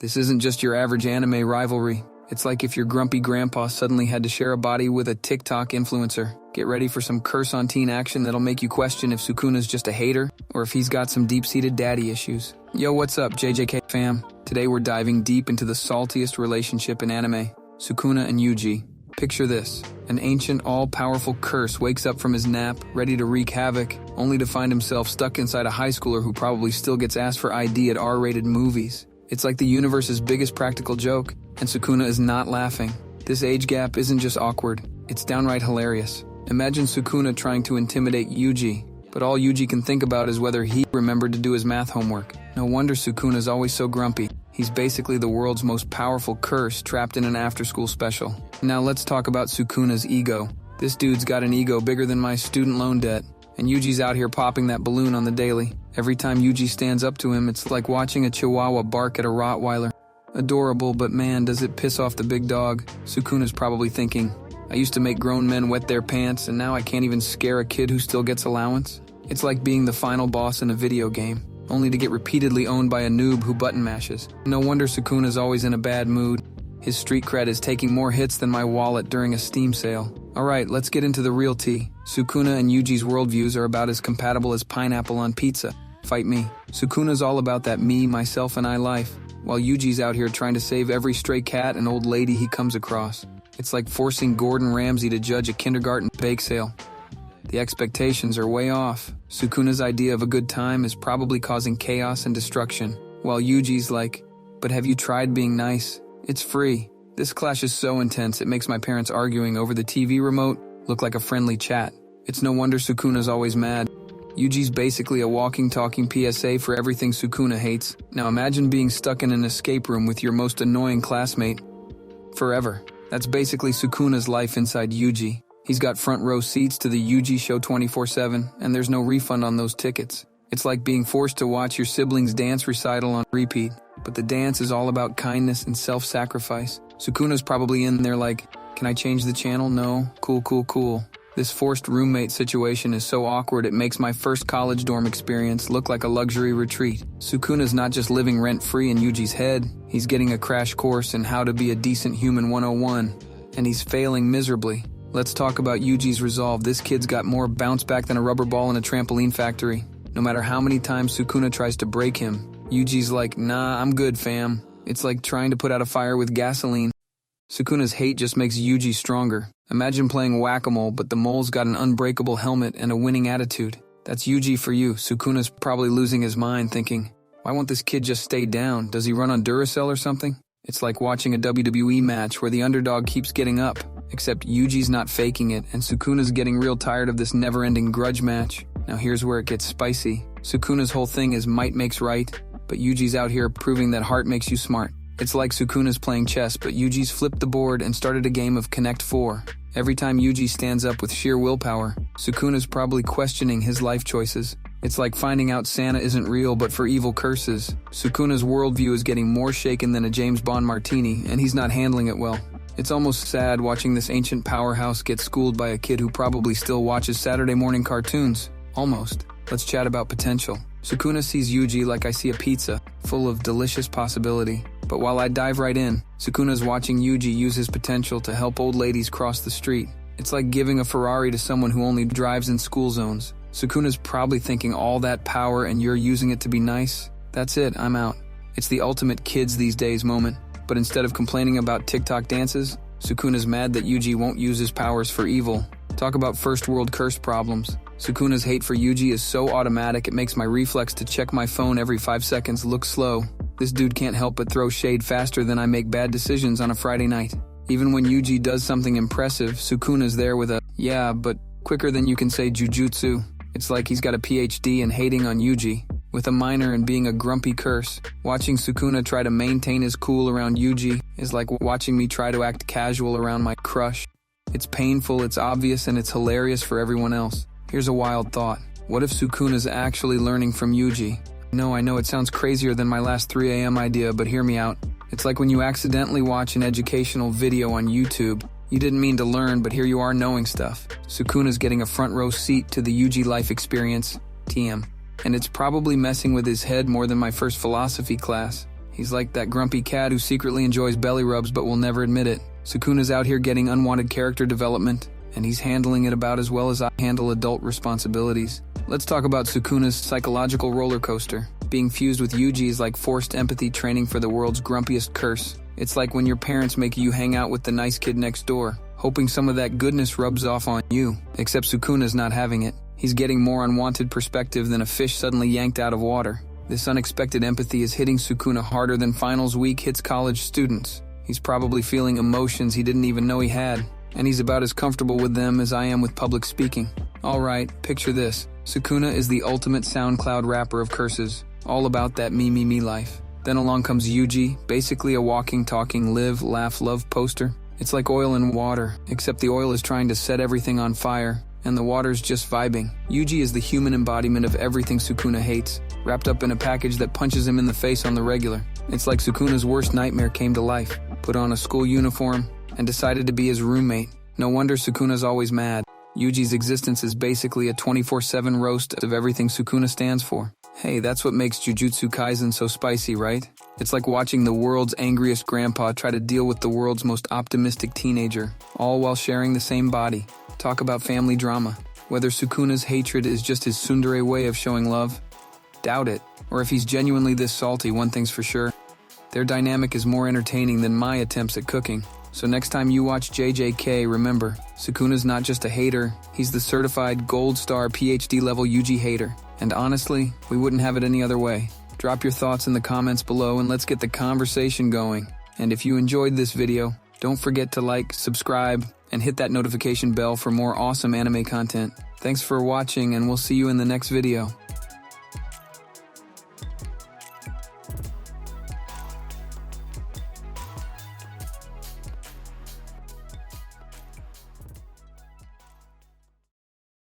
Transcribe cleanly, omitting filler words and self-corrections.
This isn't just your average anime rivalry. It's like if your grumpy grandpa suddenly had to share a body with a TikTok influencer. Get ready for some curse-on-teen action that'll make you question if Sukuna's just a hater or if he's got some deep-seated daddy issues. Yo, what's up, JJK fam? Today we're diving deep into the saltiest relationship in anime, Sukuna and Yuji. Picture this. An ancient, all-powerful curse wakes up from his nap, ready to wreak havoc, only to find himself stuck inside a high schooler who probably still gets asked for ID at R-rated movies. It's like the universe's biggest practical joke, and Sukuna is not laughing. This age gap isn't just awkward, it's downright hilarious. Imagine Sukuna trying to intimidate Yuji, but all Yuji can think about is whether he remembered to do his math homework. No wonder Sukuna's always so grumpy. He's basically the world's most powerful curse trapped in an after-school special. Now let's talk about Sukuna's ego. This dude's got an ego bigger than my student loan debt, and Yuji's out here popping that balloon on the daily. Every time Yuji stands up to him, it's like watching a chihuahua bark at a Rottweiler. Adorable, but man, does it piss off the big dog. Sukuna's probably thinking, I used to make grown men wet their pants, and now I can't even scare a kid who still gets allowance. It's like being the final boss in a video game, only to get repeatedly owned by a noob who button mashes. No wonder Sukuna's always in a bad mood. His street cred is taking more hits than my wallet during a Steam sale. Alright, let's get into the real tea. Sukuna and Yuji's worldviews are about as compatible as pineapple on pizza. Fight me. Sukuna's all about that me, myself, and I life, while Yuji's out here trying to save every stray cat and old lady he comes across. It's like forcing Gordon Ramsay to judge a kindergarten bake sale. The expectations are way off. Sukuna's idea of a good time is probably causing chaos and destruction, while Yuji's like, but have you tried being nice? It's free. This clash is so intense it makes my parents arguing over the TV remote look like a friendly chat. It's no wonder Sukuna's always mad. Yuji's basically a walking, talking PSA for everything Sukuna hates. Now imagine being stuck in an escape room with your most annoying classmate forever. That's basically Sukuna's life inside Yuji. He's got front row seats to the Yuji show 24/7, and there's no refund on those tickets. It's like being forced to watch your siblings' dance recital on repeat. But the dance is all about kindness and self-sacrifice. Sukuna's probably in there like, can I change the channel? No. Cool. This forced roommate situation is so awkward it makes my first college dorm experience look like a luxury retreat. Sukuna's not just living rent-free in Yuji's head, he's getting a crash course in how to be a decent human 101. And he's failing miserably. Let's talk about Yuji's resolve. This kid's got more bounce back than a rubber ball in a trampoline factory. No matter how many times Sukuna tries to break him, Yuji's like, nah, I'm good, fam. It's like trying to put out a fire with gasoline. Sukuna's hate just makes Yuji stronger. Imagine playing whack-a-mole, but the mole's got an unbreakable helmet and a winning attitude. That's Yuji for you. Sukuna's probably losing his mind thinking, why won't this kid just stay down? Does he run on Duracell or something? It's like watching a WWE match where the underdog keeps getting up, except Yuji's not faking it, and Sukuna's getting real tired of this never-ending grudge match. Now here's where it gets spicy. Sukuna's whole thing is might makes right, but Yuji's out here proving that heart makes you smart. It's like Sukuna's playing chess, but Yuji's flipped the board and started a game of Connect 4. Every time Yuji stands up with sheer willpower, Sukuna's probably questioning his life choices. It's like finding out Santa isn't real but for evil curses. Sukuna's worldview is getting more shaken than a James Bond martini, and he's not handling it well. It's almost sad watching this ancient powerhouse get schooled by a kid who probably still watches Saturday morning cartoons. Almost. Let's chat about potential. Sukuna sees Yuji like I see a pizza, full of delicious possibility. But while I dive right in, Sukuna's watching Yuji use his potential to help old ladies cross the street. It's like giving a Ferrari to someone who only drives in school zones. Sukuna's probably thinking all that power and you're using it to be nice? That's it, I'm out. It's the ultimate kids these days moment. But instead of complaining about TikTok dances, Sukuna's mad that Yuji won't use his powers for evil. Talk about first world curse problems. Sukuna's hate for Yuji is so automatic it makes my reflex to check my phone every 5 seconds look slow. This dude can't help but throw shade faster than I make bad decisions on a Friday night. Even when Yuji does something impressive, Sukuna's there with a, yeah, but quicker than you can say jujutsu. It's like he's got a PhD in hating on Yuji, with a minor in being a grumpy curse. Watching Sukuna try to maintain his cool around Yuji is like watching me try to act casual around my crush. It's painful, it's obvious, and it's hilarious for everyone else. Here's a wild thought. What if Sukuna's actually learning from Yuji? I know it sounds crazier than my last 3 a.m. idea, but hear me out. It's like when you accidentally watch an educational video on YouTube. You didn't mean to learn, but here you are knowing stuff. Sukuna's getting a front row seat to the Yuji life experience, TM. And it's probably messing with his head more than my first philosophy class. He's like that grumpy cat who secretly enjoys belly rubs but will never admit it. Sukuna's out here getting unwanted character development, and he's handling it about as well as I handle adult responsibilities. Let's talk about Sukuna's psychological roller coaster. Being fused with Yuji is like forced empathy training for the world's grumpiest curse. It's like when your parents make you hang out with the nice kid next door, hoping some of that goodness rubs off on you. Except Sukuna's not having it. He's getting more unwanted perspective than a fish suddenly yanked out of water. This unexpected empathy is hitting Sukuna harder than finals week hits college students. He's probably feeling emotions he didn't even know he had, and he's about as comfortable with them as I am with public speaking. Alright, picture this. Sukuna is the ultimate SoundCloud rapper of curses, all about that me life. Then along comes Yuji, basically a walking, talking, live, laugh, love poster. It's like oil and water, except the oil is trying to set everything on fire, and the water's just vibing. Yuji is the human embodiment of everything Sukuna hates, wrapped up in a package that punches him in the face on the regular. It's like Sukuna's worst nightmare came to life, put on a school uniform, and decided to be his roommate. No wonder Sukuna's always mad. Yuji's existence is basically a 24/7 roast of everything Sukuna stands for. Hey, that's what makes Jujutsu Kaisen so spicy, right? It's like watching the world's angriest grandpa try to deal with the world's most optimistic teenager, all while sharing the same body. Talk about family drama. Whether Sukuna's hatred is just his tsundere way of showing love? Doubt it. Or if he's genuinely this salty, one thing's for sure. Their dynamic is more entertaining than my attempts at cooking. So next time you watch JJK, remember, Sukuna's not just a hater, he's the certified gold star PhD level Yuji hater. And honestly, we wouldn't have it any other way. Drop your thoughts in the comments below and let's get the conversation going. And if you enjoyed this video, don't forget to like, subscribe, and hit that notification bell for more awesome anime content. Thanks for watching and we'll see you in the next video.